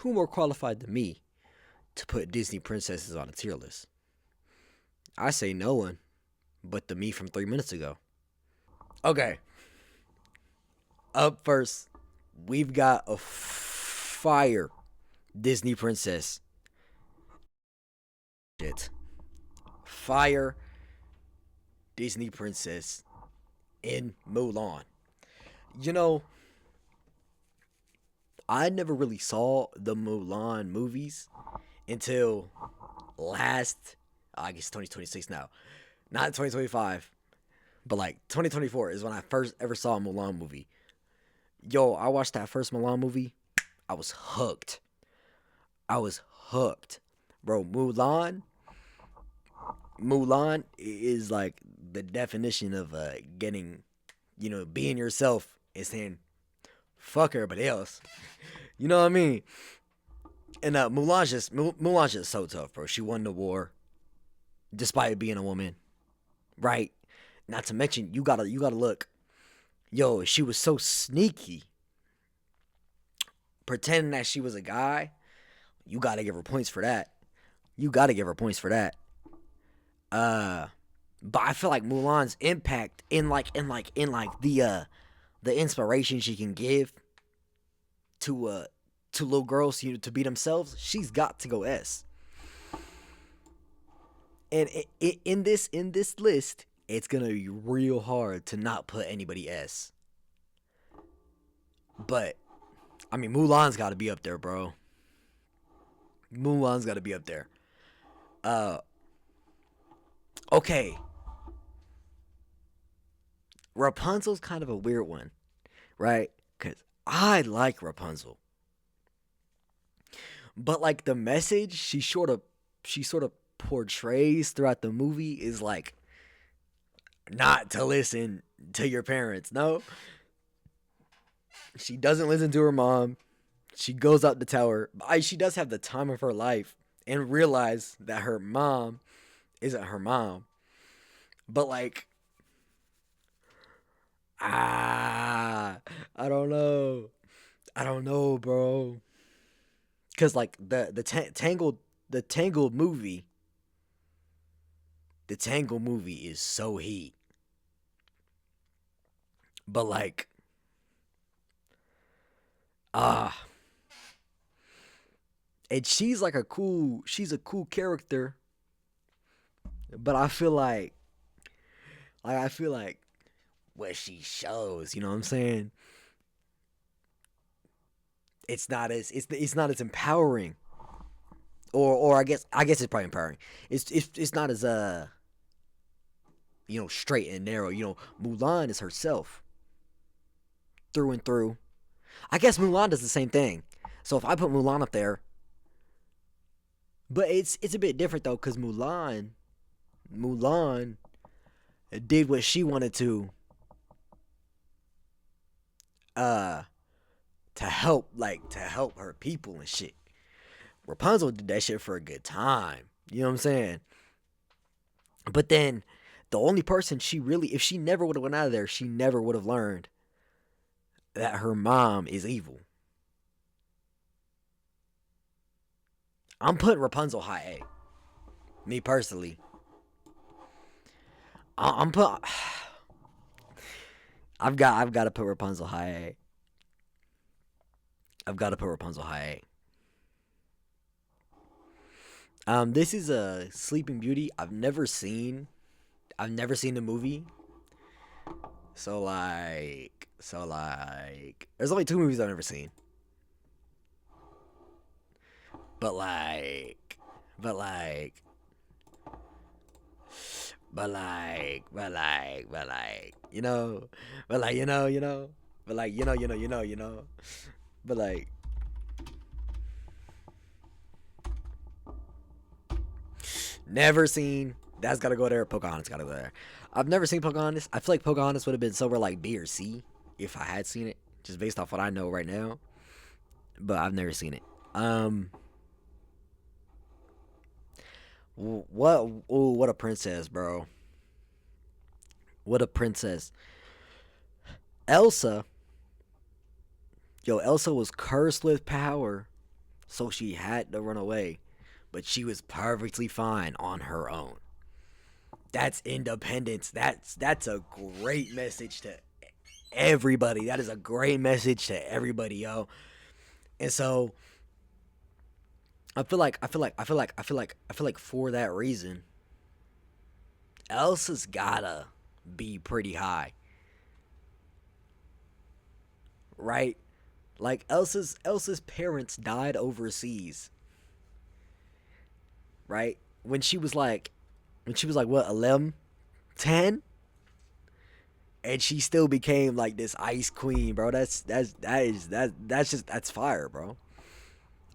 who more qualified than me to put Disney princesses on a tier list? I say no one but the me from 3 minutes ago. Okay. Up first, we've got a fire Disney princess. Shit. Fire Disney princess in Mulan. You know, I never really saw the Mulan movies until I guess 2026 now. Not 2025, but like 2024 is when I first ever saw a Mulan movie. Yo, I watched that first Mulan movie. I was hooked. I was hooked. Bro, Mulan is like the definition of getting, being yourself and saying fuck everybody else. You know what I mean? And Mulan's just so tough, bro. She won the war despite being a woman, right? Not to mention you gotta look. Yo, she was so sneaky, pretending that she was a guy. You gotta give her points for that. But I feel like Mulan's impact in the inspiration she can give to little girls to be themselves, she's got to go S. And in this list, it's gonna be real hard to not put anybody S. But I mean, Mulan's got to be up there, bro. Mulan's got to be up there. Okay. Rapunzel's kind of a weird one, right? Because I like Rapunzel. But like the message she sort of portrays throughout the movie is like not to listen to your parents. No. She doesn't listen to her mom. She goes out the tower. She does have the time of her life and realize that her mom isn't her mom. But like, I don't know. I don't know, bro. Cause like the Tangled movie is so heat. But like, and she's a cool character. But I feel like what she shows, you know what I'm saying? It's not as empowering. Or I guess it's probably empowering. It's not as straight and narrow. Mulan is herself through and through. I guess Mulan does the same thing. So if I put Mulan up there, but it's a bit different though, because Mulan did what she wanted to help her people and shit. Rapunzel did that shit for a good time. You know what I'm saying? But then the only person if she never would have went out of there, she never would have learned that her mom is evil. I'm putting Rapunzel high A. Me personally. I've got to put Rapunzel high A. I've got to put Rapunzel high A. This is a Sleeping Beauty. I've never seen the movie. So like, there's only 2 movies I've never seen. But like, never seen. That's gotta go there. Pocahontas gotta go there. I've never seen Pocahontas. I feel like Pocahontas would have been somewhere like B or C if I had seen it, just based off what I know right now. But I've never seen it. What a princess, bro. What a princess. Elsa was cursed with power so she had to run away, but she was perfectly fine on her own. That's independence. That's a great message to everybody. That is a great message to everybody, yo. And so I feel like for that reason, Elsa's gotta be pretty high, right? Like Elsa's parents died overseas, right? When she was like what, 11, 10, and she still became like this ice queen, bro. That's fire, bro.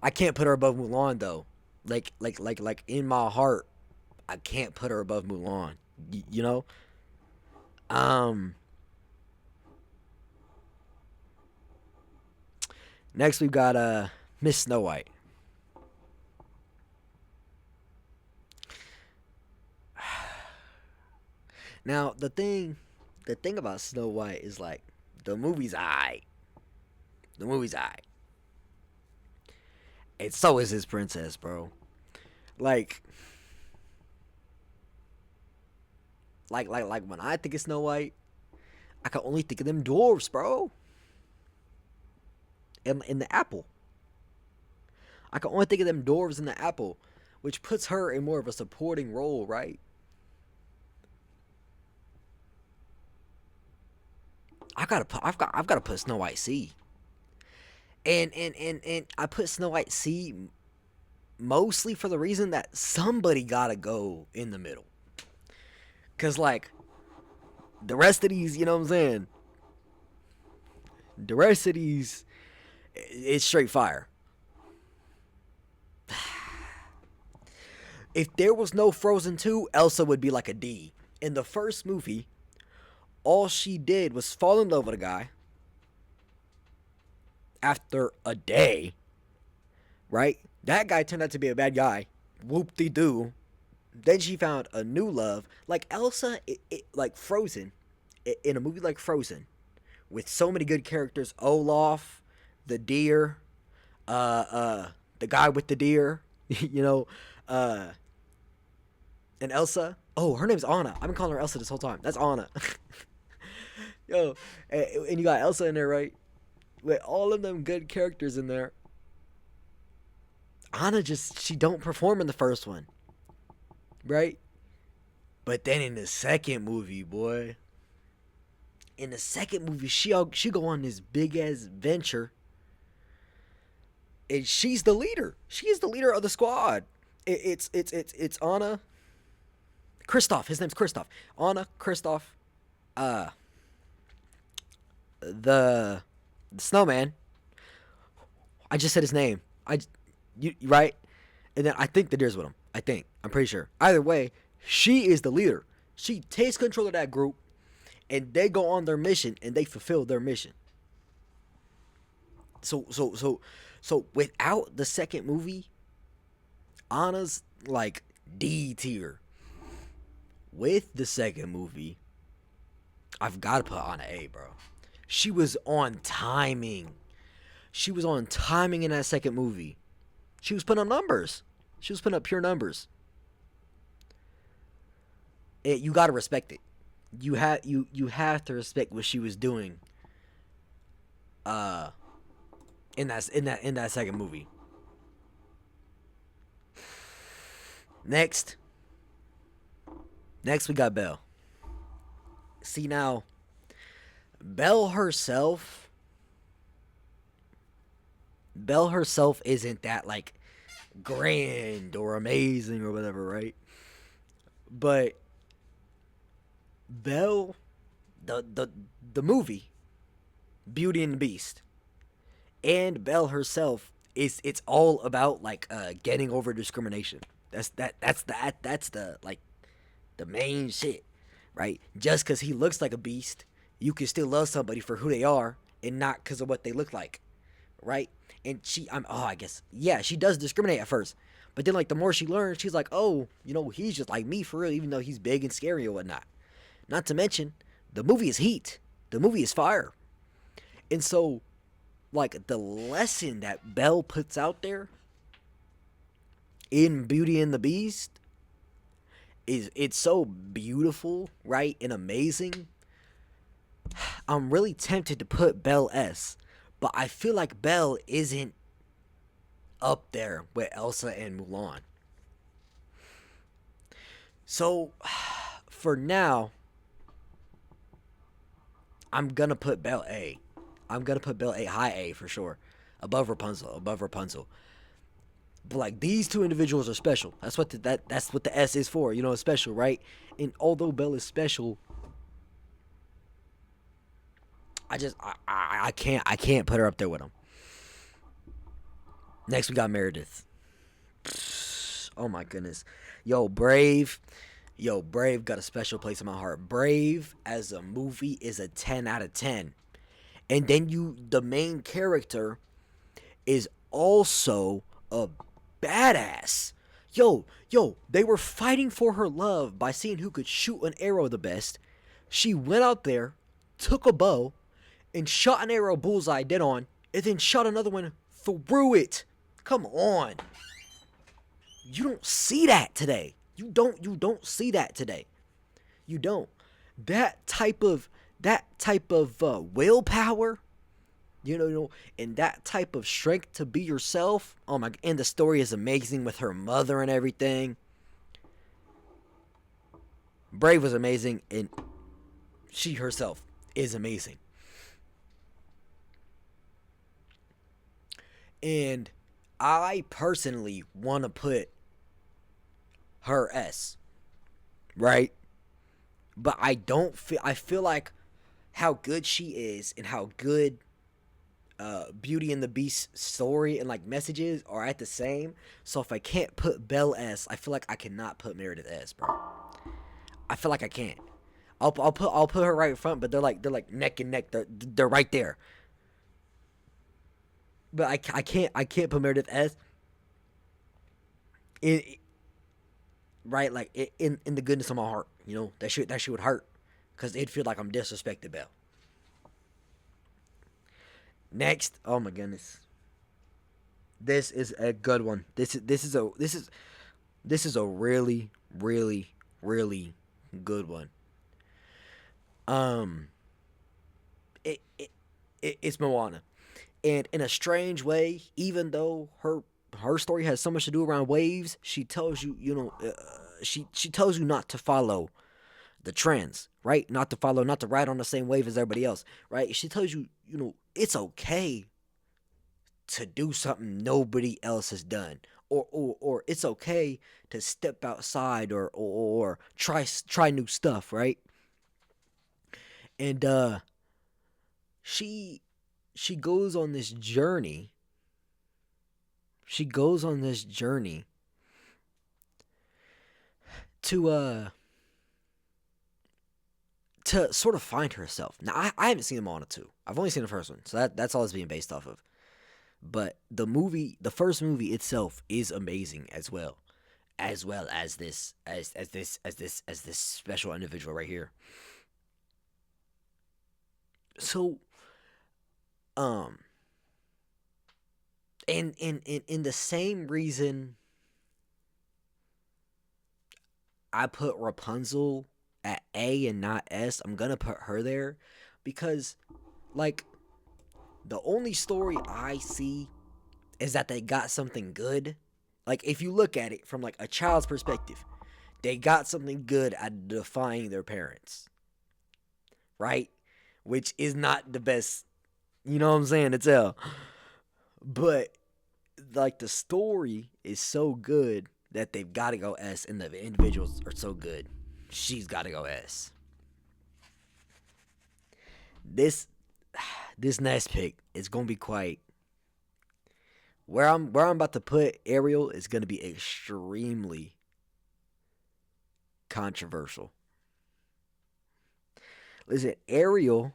I can't put her above Mulan though. Like in my heart, I can't put her above Mulan. You know? Um Next we've got Miss Snow White. Now the thing about Snow White is like the movie's alright. The movie's alright. And so is his princess, bro. Like like when I think of Snow White, I can only think of them dwarves, bro. In the apple. I can only think of them dwarves in the apple, which puts her in more of a supporting role, right? I've gotta put Snow White C. And I put Snow White C mostly for the reason that somebody gotta go in the middle. Cause like the rest of these, you know what I'm saying? The rest of these, it's straight fire. If there was no Frozen 2, Elsa would be like a D. In the first movie, all she did was fall in love with a guy after a day, right? That guy turned out to be a bad guy. Whoop de doo. Then she found a new love. Like Elsa, like Frozen, in a movie like Frozen, with so many good characters, Olaf, the deer, the guy with the deer, you know, uh, and Elsa. Oh, her name's Anna. I've been calling her Elsa this whole time. That's Anna. Yo, and you got Elsa in there, right? With all of them good characters in there. Anna she don't perform in the first one, right? But then in the second movie, boy, in the second movie, she go on this big ass venture, and she's the leader. She is the leader of the squad. It's Anna, Kristoff. His name's Kristoff. Anna, Kristoff, uh, the snowman. I just said his name. You right, and then I think the deer's with him. I'm pretty sure. Either way, she is the leader. She takes control of that group, and they go on their mission, and they fulfill their mission. So without the second movie, Anna's like D tier. With the second movie, I've got to put Anna A, bro. She was on timing. She was on timing in that second movie. She was putting up numbers. She was putting up pure numbers. You gotta respect it. You have to respect what she was doing. Uh, in that second movie. Next we got Belle. See now, Belle herself isn't that like grand or amazing or whatever, right? But Belle, the movie Beauty and the Beast, and Belle herself it's all about like getting over discrimination. That's the like the main shit, right? Just because he looks like a beast, you can still love somebody for who they are and not because of what they look like, right? And I guess, yeah, she does discriminate at first, but then like the more she learns, she's like, oh, he's just like me for real, even though he's big and scary or whatnot. Not to mention, the movie is heat. The movie is fire. And so, like, the lesson that Belle puts out there in Beauty and the Beast it's so beautiful, right, and amazing. I'm really tempted to put Belle S, but I feel like Belle isn't up there with Elsa and Mulan. So for now, I'm gonna put Belle A. I'm gonna put Belle A, high A for sure, above Rapunzel, above Rapunzel. But like these two individuals are special. That's what that's what the S is for. You know, it's special, right? And although Belle is special, I can't put her up there with them. Next we got Meredith. Oh my goodness, Brave. Brave got a special place in my heart. Brave as a movie is a 10 out of 10. And then the main character is also a badass. They were fighting for her love by seeing who could shoot an arrow the best. She went out there, took a bow, and shot an arrow bullseye dead on, and then shot another one through it. Come on. You don't see that today. You don't see that today. You don't. That type of willpower, and that type of strength to be yourself. Oh my! And the story is amazing with her mother and everything. Brave was amazing, and she herself is amazing. And I personally want to put her S, right? But I feel like how good she is and how good Beauty and the Beast story and like messages are at the same. So if I can't put Belle S, I feel like I cannot put Meredith S, bro. I feel like I can't. I'll put her right in front, but they're like neck and neck. They're right there. But I can't put Meredith S in right, like in the goodness of my heart. That shit would hurt, because it'd feel like I'm disrespecting Belle. Next, oh my goodness, this is a good one. This is a really good one. It's Moana, and in a strange way, even though her story has so much to do around waves, she tells you, she tells you not to follow the trends, right? Not to ride on the same wave as everybody else, right? She tells you, it's okay to do something nobody else has done, or it's okay to step outside or try new stuff, right? And she goes on this journey. She goes on this journey to sort of find herself. Now, I haven't seen Moana 2. I've only seen the first one, so that's all it's being based off of. But the first movie itself is amazing as well as this special individual right here. So, in the same reason I put Rapunzel at A and not S, I'm gonna put her there because, like, the only story I see is that they got something good. Like, if you look at it from like a child's perspective, they got something good at defying their parents, right? Which is not the best, you know what I'm saying, to tell. But like the story is so good that they've got to go S, and the individuals are so good, she's got to go S. This next pick is gonna be quite. Where I'm about to put Ariel is gonna be extremely controversial. Listen, Ariel.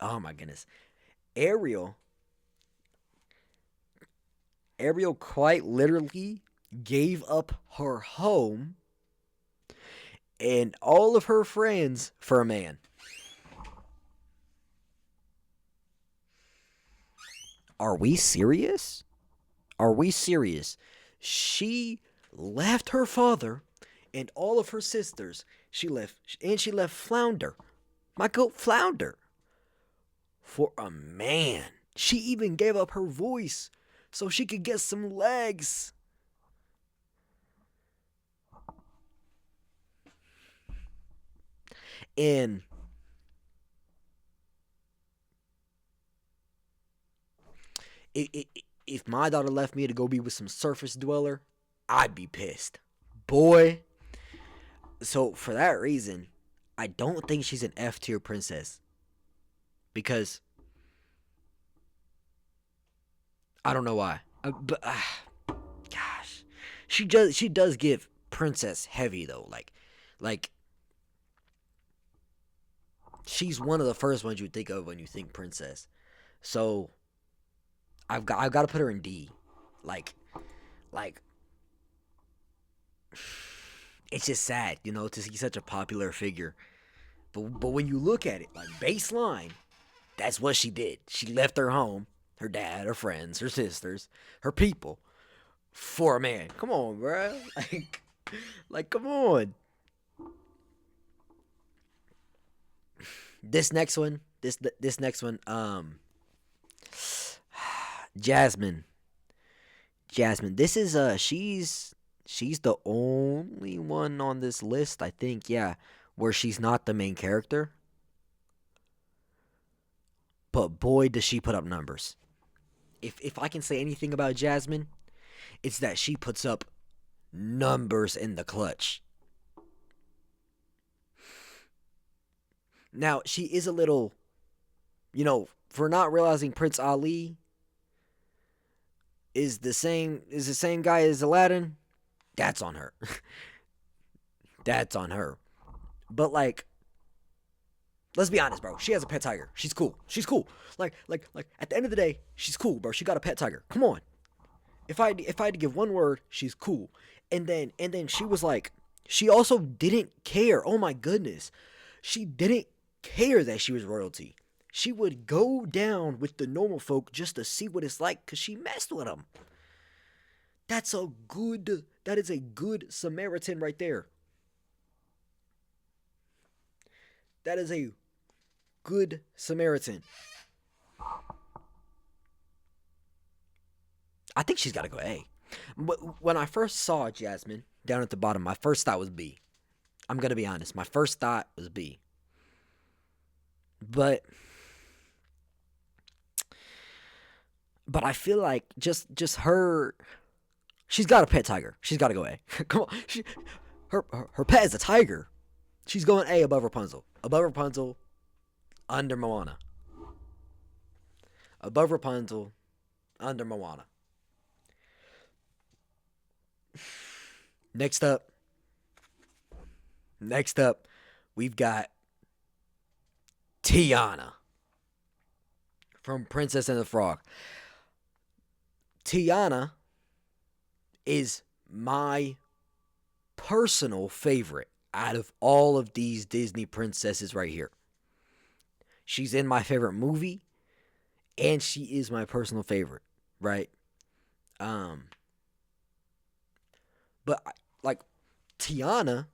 Oh my goodness, Ariel quite literally gave up her home and all of her friends for a man. Are we serious? Are we serious? She left her father and all of her sisters. She left Flounder, my goat Flounder, for a man. She even gave up her voice so she could get some legs. And if my daughter left me to go be with some surface dweller, I'd be pissed. Boy. So for that reason, I don't think she's an F tier princess. Because I don't know why. But gosh. She does give princess heavy though. Like she's one of the first ones you think of when you think princess. So I've got to put her in D. Like it's just sad, to see such a popular figure. But when you look at it, like baseline, that's what she did. She left her home, her dad, her friends, her sisters, her people, for a man. Come on, bro. Like come on. This next one, Jasmine. This is she's the only one on this list, I think, yeah, where she's not the main character. But boy, does she put up numbers. If I can say anything about Jasmine, it's that she puts up numbers in the clutch. Now, she is a little, for not realizing Prince Ali is the same guy as Aladdin. That's on her. That's on her. But like, let's be honest, bro. She has a pet tiger. She's cool. Like at the end of the day, she's cool, bro. She got a pet tiger. Come on. If I had to give one word, she's cool. And then she was like, she also didn't care. Oh my goodness. She didn't care that she was royalty. She would go down with the normal folk just to see what it's like because she messed with them. That is a good Samaritan right there. That is a good Samaritan. I think she's got to go A. But when I first saw Jasmine down at the bottom, my first thought was B. I'm going to be honest. My first thought was B. But I feel like just her, she's got a pet tiger. She's got to go A. Come on. Her pet is a tiger. She's going A above Rapunzel. Above Rapunzel, under Moana. Above Rapunzel, under Moana. Next up, we've got Tiana from Princess and the Frog. Tiana is my personal favorite out of all of these Disney princesses right here. She's in my favorite movie, and she is my personal favorite, right? But like Tiana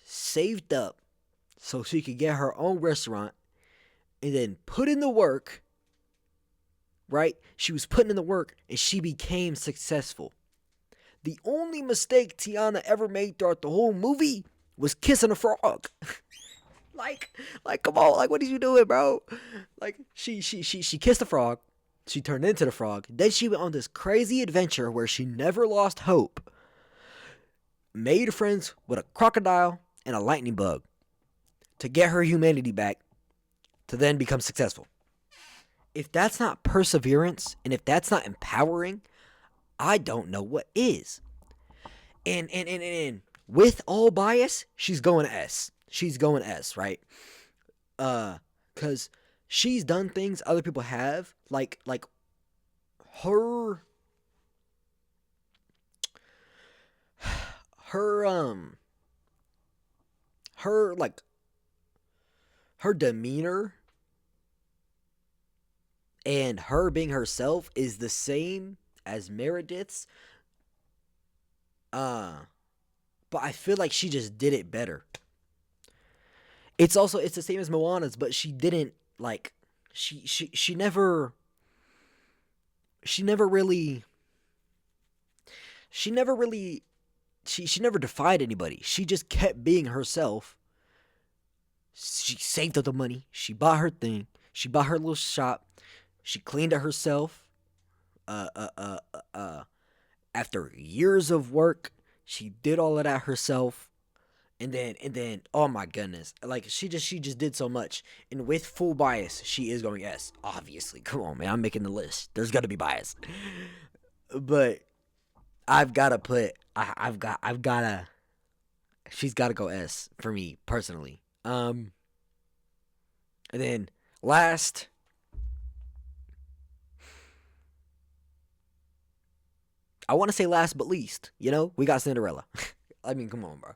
saved up so she could get her own restaurant and then put in the work, right? She was putting in the work and she became successful. The only mistake Tiana ever made throughout the whole movie was kissing a frog. like, come on, like, what are you doing, bro? Like, she kissed the frog. She turned into the frog. Then she went on this crazy adventure where she never lost hope. Made friends with a crocodile and a lightning bug to get her humanity back to then become successful. If that's not perseverance and if that's not empowering, I don't know what is. And with all bias, she's going S. She's going S, right? Cause she's done things other people have, like her demeanor and her being herself is the same as Meredith's. But I feel like she just did it better. It's the same as Moana's, but she didn't like she never she never really she never really she never defied anybody. She just kept being herself. She saved up the money. She bought her thing. She bought her little shop. She cleaned it herself. Uh, uh, uh, uh, uh, After years of work, she did all of that herself. And then, oh my goodness, like she just did so much. And with full bias, she is going S. Obviously, come on, man, I'm making the list. There's gotta be bias, but I've gotta put. I've gotta. She's gotta go S for me personally. And then last, I want to say last but least, we got Cinderella. I mean, come on, bro.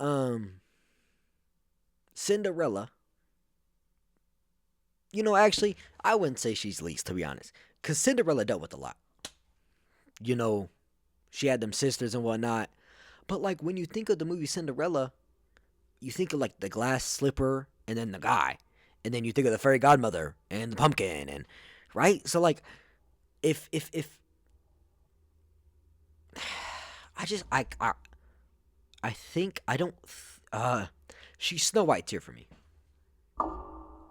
Um, Cinderella. Actually, I wouldn't say she's least, to be honest, because Cinderella dealt with a lot. You know, she had them sisters and whatnot. But like when you think of the movie Cinderella, you think of like the glass slipper and then the guy, and then you think of the fairy godmother and the pumpkin, and right. So like, if I just I think I don't. She's Snow White tier for me.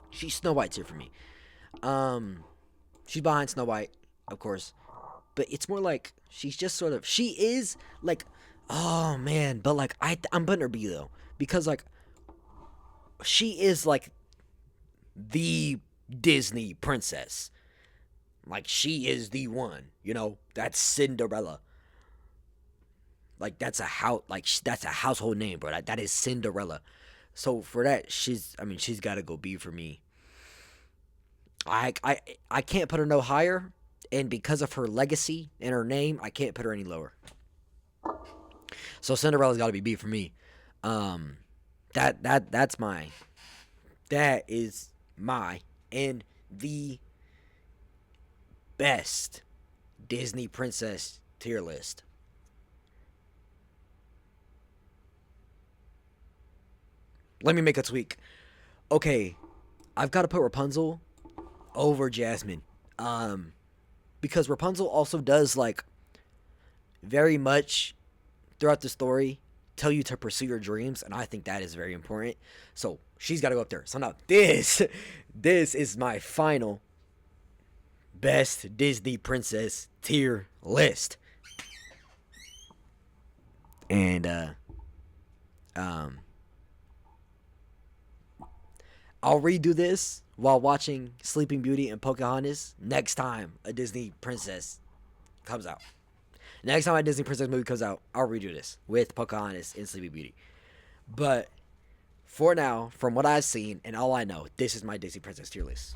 She's Snow White tier for me. Um, she's behind Snow White, of course, but it's more like she's just sort of. She is like, oh man, but like I'm putting her B though, because like she is like the Disney princess. Like she is the one. That's Cinderella. Like that's a household name, bro. That is Cinderella. So for that, she's got to go B for me. I can't put her no higher, and because of her legacy and her name, I can't put her any lower. So Cinderella's got to be B for me. Um, that's my that is my and the best Disney princess tier list. Let me make a tweak. Okay, I've got to put Rapunzel over Jasmine. Um, because Rapunzel also does like very much throughout the story tell you to pursue your dreams, and I think that is very important. So she's got to go up there. So now this is my final best Disney princess tier list, and um, I'll redo this while watching Sleeping Beauty and Pocahontas next time a Disney princess comes out. Next time a Disney princess movie comes out, I'll redo this with Pocahontas and Sleeping Beauty. But for now, from what I've seen and all I know, this is my Disney princess tier list.